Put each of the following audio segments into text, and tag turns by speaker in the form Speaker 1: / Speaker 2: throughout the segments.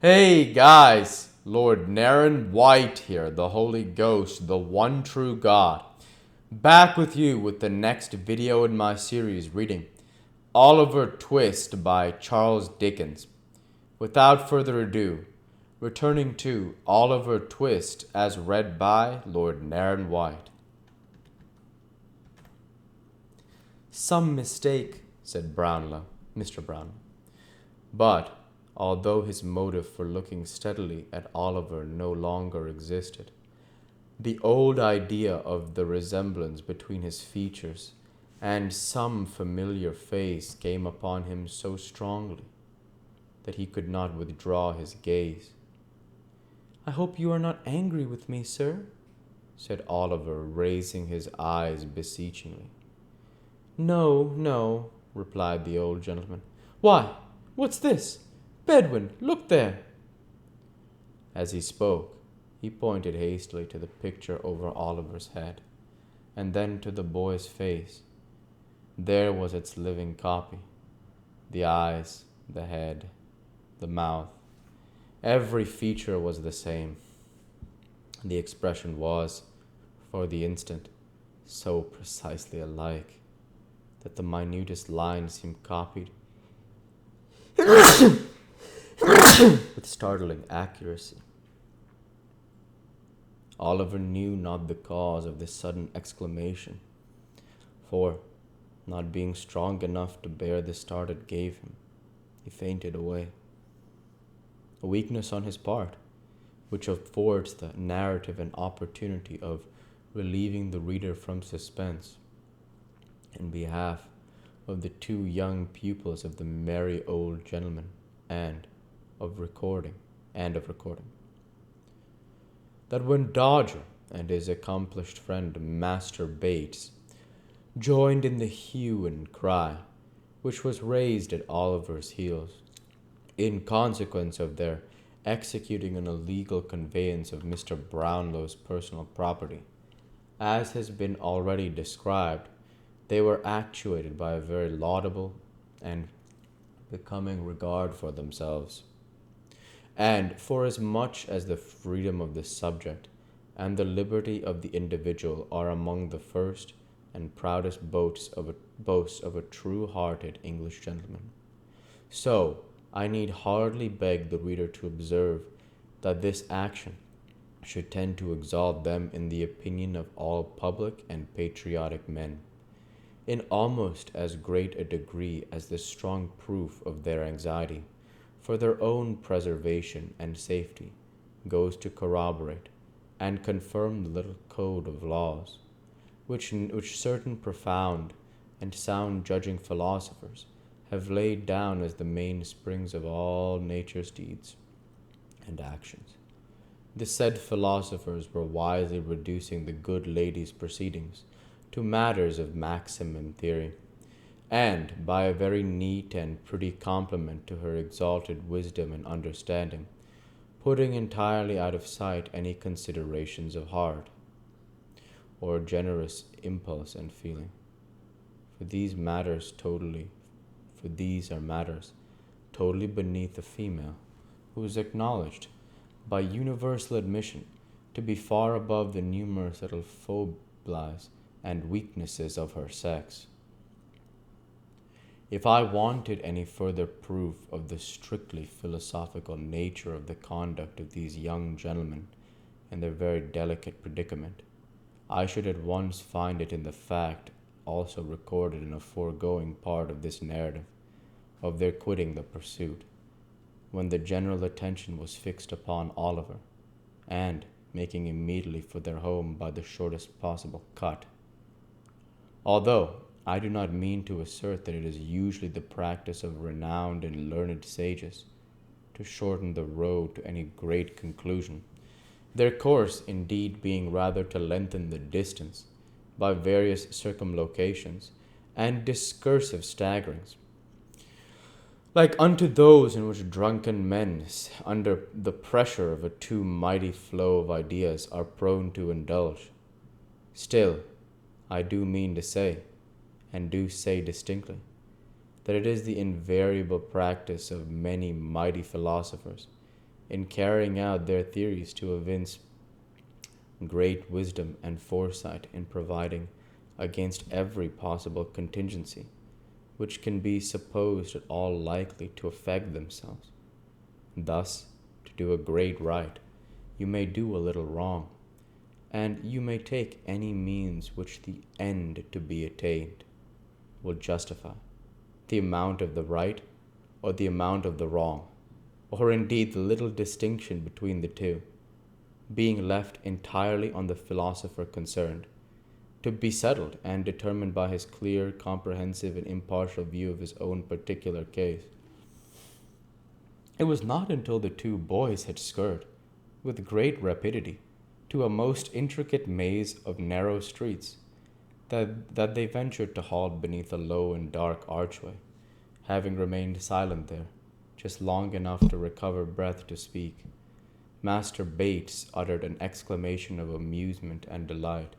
Speaker 1: Hey guys, Lord Naren White here, the Holy Ghost, the one true God. Back with you with the next video in my series reading Oliver Twist by Charles Dickens. Without further ado, returning to Oliver Twist as read by Lord Naren White. Some mistake, said Mr. Brownlow. But, although his motive for looking steadily at Oliver no longer existed, the old idea of the resemblance between his features and some familiar face came upon him so strongly that he could not withdraw his gaze. "I hope you are not angry with me, sir," said Oliver, raising his eyes beseechingly. "No, no," replied the old gentleman. "Why, what's this? Bedouin, look there!" As he spoke, he pointed hastily to the picture over Oliver's head, and then to the boy's face. There was its living copy. The eyes, the head, the mouth, every feature was the same. The expression was, for the instant, so precisely alike that the minutest line seemed copied with startling accuracy. Oliver knew not the cause of this sudden exclamation, for, not being strong enough to bear the start it gave him, he fainted away. A weakness on his part, which affords the narrative an opportunity of relieving the reader from suspense, in behalf of the two young pupils of the merry old gentleman, and of recording. That when Dodger and his accomplished friend Master Bates joined in the hue and cry which was raised at Oliver's heels, in consequence of their executing an illegal conveyance of Mr. Brownlow's personal property, as has been already described, they were actuated by a very laudable and becoming regard for themselves. And forasmuch as the freedom of the subject and the liberty of the individual are among the first and proudest boasts of a true-hearted English gentleman, so I need hardly beg the reader to observe that this action should tend to exalt them in the opinion of all public and patriotic men, in almost as great a degree as the strong proof of their anxiety for their own preservation and safety goes to corroborate and confirm the little code of laws which certain profound and sound judging philosophers have laid down as the mainsprings of all nature's deeds and actions. The said philosophers were wisely reducing the good lady's proceedings to matters of maxim and theory, and, by a very neat and pretty compliment to her exalted wisdom and understanding, putting entirely out of sight any considerations of heart, or generous impulse and feeling. For these are matters totally beneath a female, who is acknowledged, by universal admission, to be far above the numerous little foibles and weaknesses of her sex. If I wanted any further proof of the strictly philosophical nature of the conduct of these young gentlemen in their very delicate predicament, I should at once find it in the fact, also recorded in a foregoing part of this narrative, of their quitting the pursuit, when the general attention was fixed upon Oliver, and making immediately for their home by the shortest possible cut. Although I do not mean to assert that it is usually the practice of renowned and learned sages to shorten the road to any great conclusion, their course indeed being rather to lengthen the distance by various circumlocutions and discursive staggerings, like unto those in which drunken men, under the pressure of a too mighty flow of ideas, are prone to indulge. Still, I do mean to say, and do say distinctly, that it is the invariable practice of many mighty philosophers, in carrying out their theories to evince great wisdom and foresight in providing against every possible contingency which can be supposed at all likely to affect themselves. Thus, to do a great right, you may do a little wrong, and you may take any means which the end to be attained will justify, the amount of the right or the amount of the wrong, or indeed the little distinction between the two, being left entirely on the philosopher concerned, to be settled and determined by his clear, comprehensive, and impartial view of his own particular case. It was not until the two boys had scurried, with great rapidity, to a most intricate maze of narrow streets, that they ventured to halt beneath a low and dark archway, having remained silent there, just long enough to recover breath to speak. Master Bates uttered an exclamation of amusement and delight,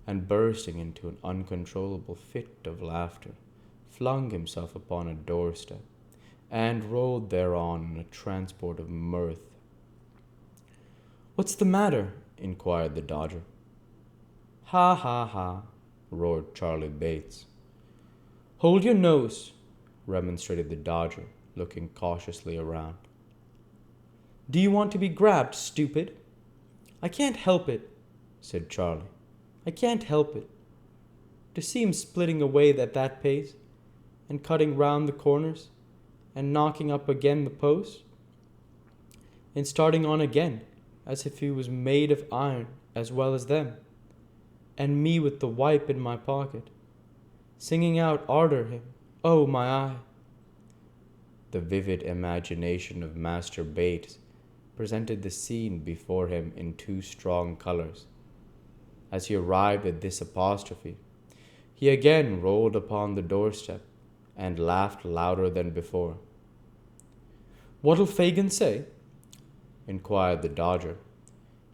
Speaker 1: and bursting into an uncontrollable fit of laughter, flung himself upon a doorstep, and rolled thereon in a transport of mirth. "What's the matter?" inquired the Dodger. "Ha, ha, ha," roared Charlie Bates. "Hold your nose," remonstrated the Dodger, looking cautiously around. "Do you want to be grabbed, stupid?" "I can't help it," said Charlie. "I can't help it. To see him splitting away at that pace, and cutting round the corners, and knocking up again the posts, and starting on again, as if he was made of iron as well as them, and me with the wipe in my pocket, singing out arter him, oh my eye!" The vivid imagination of Master Bates presented the scene before him in too strong colors. As he arrived at this apostrophe, he again rolled upon the doorstep and laughed louder than before. "What'll Fagin say?" inquired the Dodger,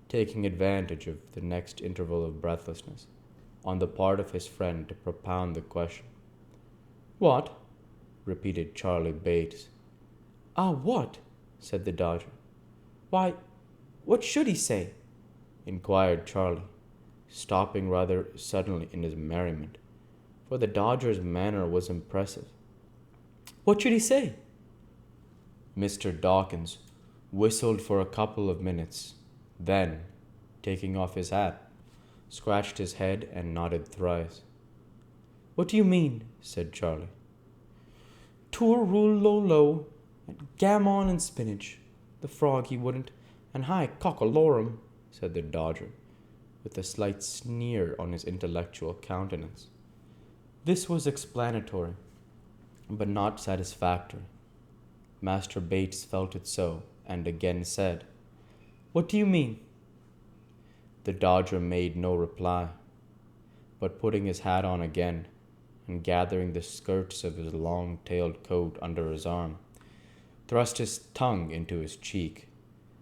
Speaker 1: taking advantage of the next interval of breathlessness on the part of his friend to propound the question. "What?" repeated Charlie Bates. "Ah, what?" said the Dodger. "Why, what should he say?" inquired Charlie, stopping rather suddenly in his merriment, for the Dodger's manner was impressive. "What should he say?" Mr. Dawkins whistled for a couple of minutes, then, taking off his hat, scratched his head and nodded thrice. "What do you mean?" said Charlie. "Toor-roo-lo-lo, and gammon and spinach. The frog he wouldn't, and high cockalorum," said the Dodger, with a slight sneer on his intellectual countenance. This was explanatory, but not satisfactory. Master Bates felt it so, and again said, "What do you mean?" The Dodger made no reply, but putting his hat on again, and gathering the skirts of his long-tailed coat under his arm, thrust his tongue into his cheek,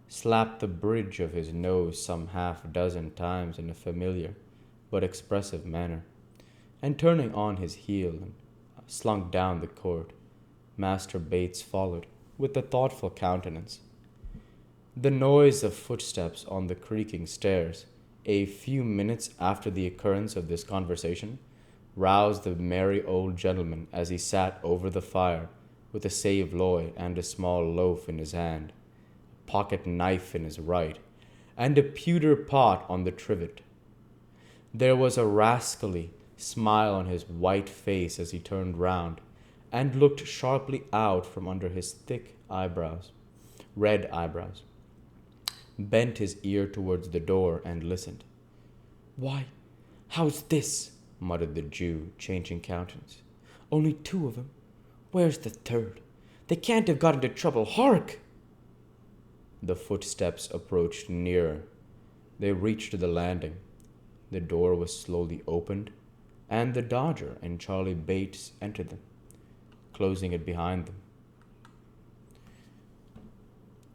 Speaker 1: slapped the bridge of his nose some half-dozen times in a familiar but expressive manner, and turning on his heel and slunk down the court, Master Bates followed with a thoughtful countenance. The noise of footsteps on the creaking stairs, a few minutes after the occurrence of this conversation, roused the merry old gentleman as he sat over the fire with a saveloy and a small loaf in his hand, a pocket knife in his right, and a pewter pot on the trivet. There was a rascally smile on his white face as he turned round and looked sharply out from under his thick red eyebrows, bent his ear towards the door, and listened. "Why, how's this?" muttered the Jew, changing countenance. "Only two of 'em. Where's the third? They can't have got into trouble. Hark!" The footsteps approached nearer. They reached the landing. The door was slowly opened, and the Dodger and Charlie Bates entered them, closing it behind them.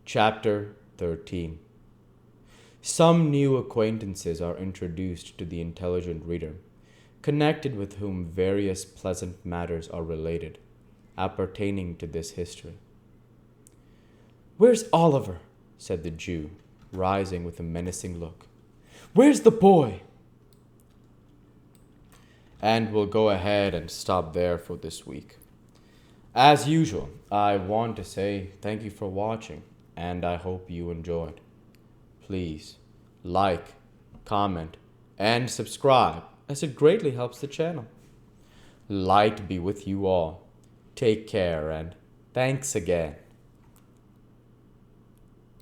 Speaker 1: Chapter 13. Some new acquaintances are introduced to the intelligent reader, connected with whom various pleasant matters are related, appertaining to this history. "Where's Oliver?" said the Jew, rising with a menacing look. "Where's the boy?" And we'll go ahead and stop there for this week. As usual, I want to say thank you for watching, and I hope you enjoyed. Please like, comment, and subscribe, as it greatly helps the channel. Light be with you all. Take care, and thanks again.